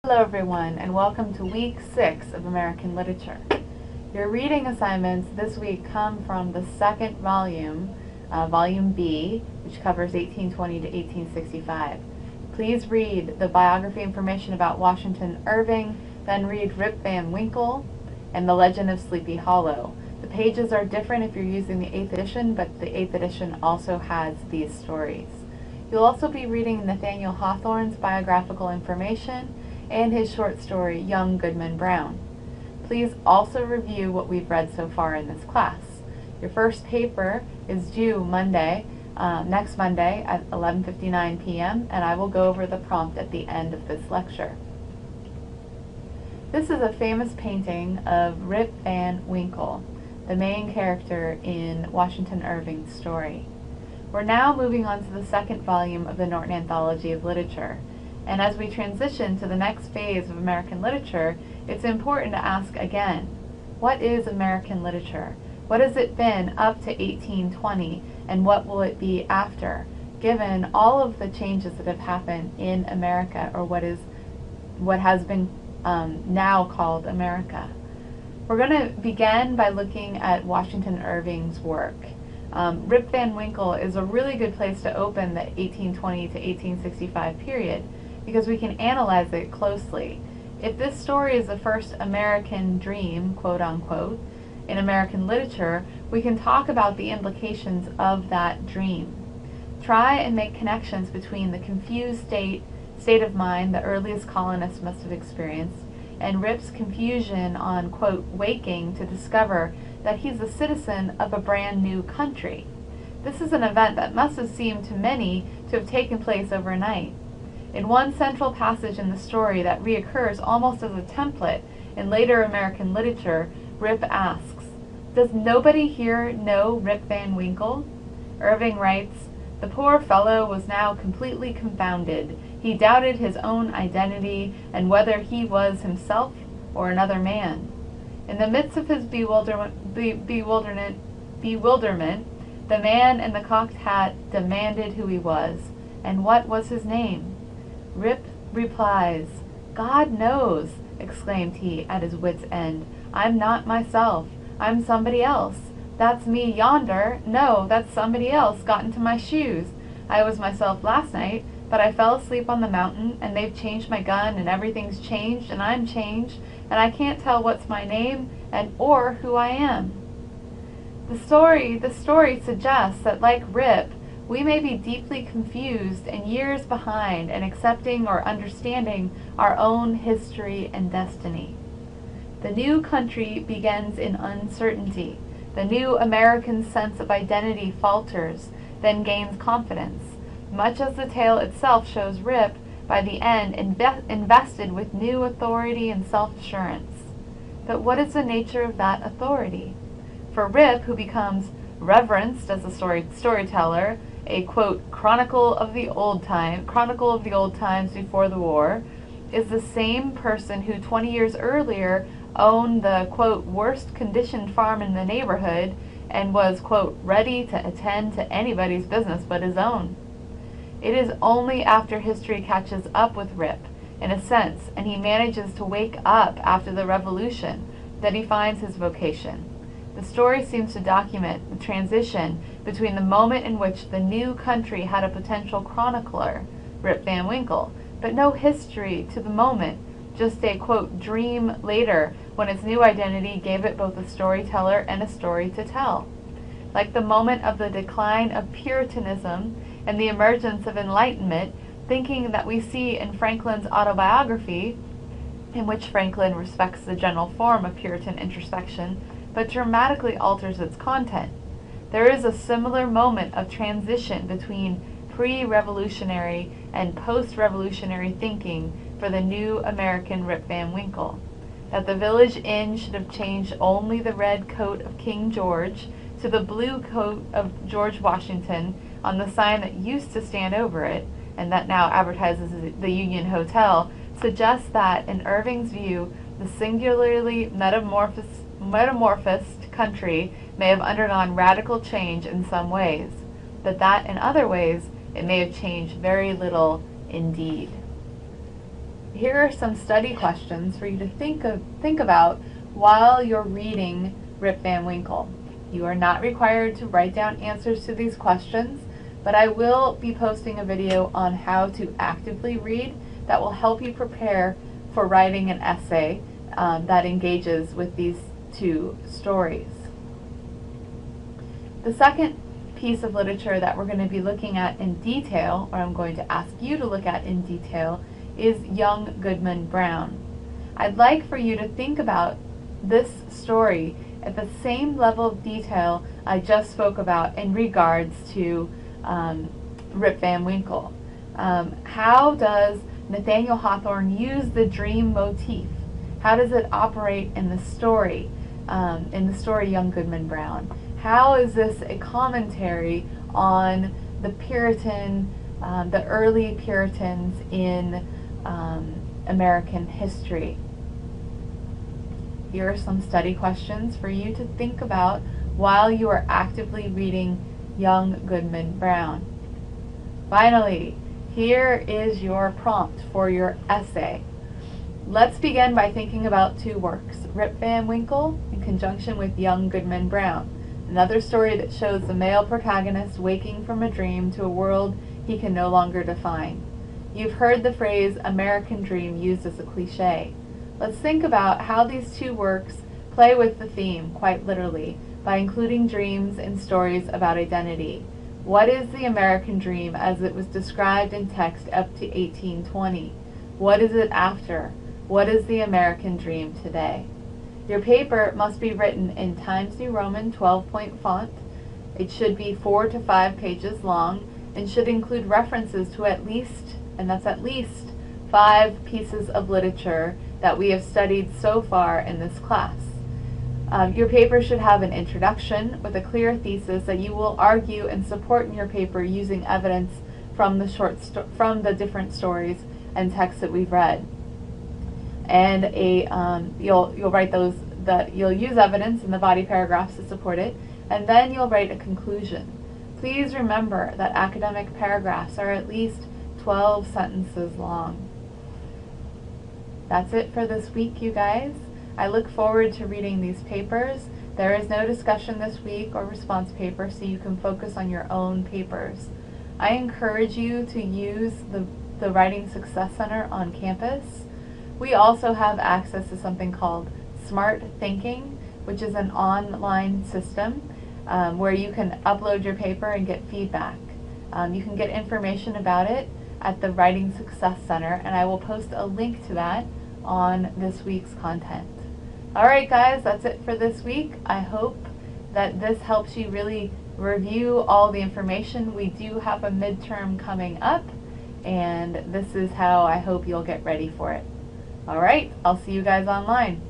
Hello everyone, and welcome to week 6 of American Literature. Your reading assignments this week come from the second volume, Volume B, which covers 1820 to 1865. Please read the biography information about Washington Irving, then read Rip Van Winkle and The Legend of Sleepy Hollow. The pages are different if you're using the 8th edition, but the 8th edition also has these stories. You'll also be reading Nathaniel Hawthorne's biographical information and his short story, Young Goodman Brown. Please also review what we've read so far in this class. Your first paper is due next Monday at 11:59 p.m., and I will go over the prompt at the end of this lecture. This is a famous painting of Rip Van Winkle, the main character in Washington Irving's story. We're now moving on to the second volume of the Norton Anthology of Literature. And as we transition to the next phase of American literature, it's important to ask again, what is American literature? What has it been up to 1820, and what will it be after, given all of the changes that have happened in America, or what has been now called America? We're going to begin by looking at Washington Irving's work. Rip Van Winkle is a really good place to open the 1820 to 1865 period, because we can analyze it closely. If this story is the first American dream, quote unquote, in American literature, we can talk about the implications of that dream. Try and make connections between the confused state of mind the earliest colonists must have experienced, and Rip's confusion on, quote, waking to discover that he's a citizen of a brand new country. This is an event that must have seemed to many to have taken place overnight. In one central passage in the story that reoccurs almost as a template in later American literature, Rip asks, "Does nobody here know Rip Van Winkle?" Irving writes, "The poor fellow was now completely confounded. He doubted his own identity and whether he was himself or another man. In the midst of his bewilderment, the man in the cocked hat demanded who he was, and what was his name. Rip replies, 'God knows,' exclaimed he, at his wit's end. 'I'm not myself. I'm somebody else. That's me yonder. No, that's somebody else got into my shoes. I was myself last night, but I fell asleep on the mountain, and they've changed my gun, and everything's changed, and I'm changed, and I can't tell what's my name or who I am.' The story suggests that, like Rip, we may be deeply confused and years behind in accepting or understanding our own history and destiny. The new country begins in uncertainty. The new American sense of identity falters, then gains confidence, much as the tale itself shows Rip, by the end, invested with new authority and self-assurance. But what is the nature of that authority? For Rip, who becomes reverenced as a storyteller, a, quote, chronicle of the old times before the war, is the same person who 20 years earlier owned the, quote, worst conditioned farm in the neighborhood and was, quote, ready to attend to anybody's business but his own. It is only after history catches up with Rip, in a sense, and he manages to wake up after the Revolution, that he finds his vocation. The story seems to document the transition between the moment in which the new country had a potential chronicler, Rip Van Winkle, but no history to the moment, just a, quote, dream later when its new identity gave it both a storyteller and a story to tell. Like the moment of the decline of Puritanism and the emergence of Enlightenment, thinking that we see in Franklin's autobiography, in which Franklin respects the general form of Puritan introspection, but dramatically alters its content. There is a similar moment of transition between pre-revolutionary and post-revolutionary thinking for the new American Rip Van Winkle. That the village inn should have changed only the red coat of King George to the blue coat of George Washington on the sign that used to stand over it, and that now advertises the Union Hotel, suggests that, in Irving's view, the singularly metamorphosed country may have undergone radical change in some ways, but that in other ways it may have changed very little indeed. here are some study questions for you to think about while you're reading Rip Van Winkle. You are not required to write down answers to these questions, but I will be posting a video on how to actively read that will help you prepare for writing an essay that engages with these two stories. The second piece of literature that we're going to be looking at in detail, or I'm going to ask you to look at in detail, is Young Goodman Brown. I'd like for you to think about this story at the same level of detail I just spoke about in regards to Rip Van Winkle. How does Nathaniel Hawthorne use the dream motif? How does it operate in the story Young Goodman Brown? How is this a commentary on the Puritan, the early Puritans in American history? Here are some study questions for you to think about while you are actively reading Young Goodman Brown. Finally, here is your prompt for your essay. Let's begin by thinking about two works, Rip Van Winkle in conjunction with Young Goodman Brown, another story that shows the male protagonist waking from a dream to a world he can no longer define. You've heard the phrase American dream used as a cliche. Let's think about how these two works play with the theme, quite literally, by including dreams in stories about identity. What is the American dream as it was described in text up to 1820? What is it after? What is the American dream today? Your paper must be written in Times New Roman 12-point font. It should be 4 to 5 pages long and should include references to at least 5 pieces of literature that we have studied so far in this class. Your paper should have an introduction with a clear thesis that you will argue and support in your paper using evidence from the different stories and texts that we've read. And you'll write you'll use evidence in the body paragraphs to support it, and then you'll write a conclusion. Please remember that academic paragraphs are at least 12 sentences long. That's it for this week, you guys. I look forward to reading these papers. There is no discussion this week or response paper, so you can focus on your own papers. I encourage you to use the Writing Success Center on campus. We also have access to something called Smart Thinking, which is an online system where you can upload your paper and get feedback. You can get information about it at the Writing Success Center, and I will post a link to that on this week's content. Alright guys, that's it for this week. I hope that this helps you really review all the information. We do have a midterm coming up, and this is how I hope you'll get ready for it. Alright, I'll see you guys online.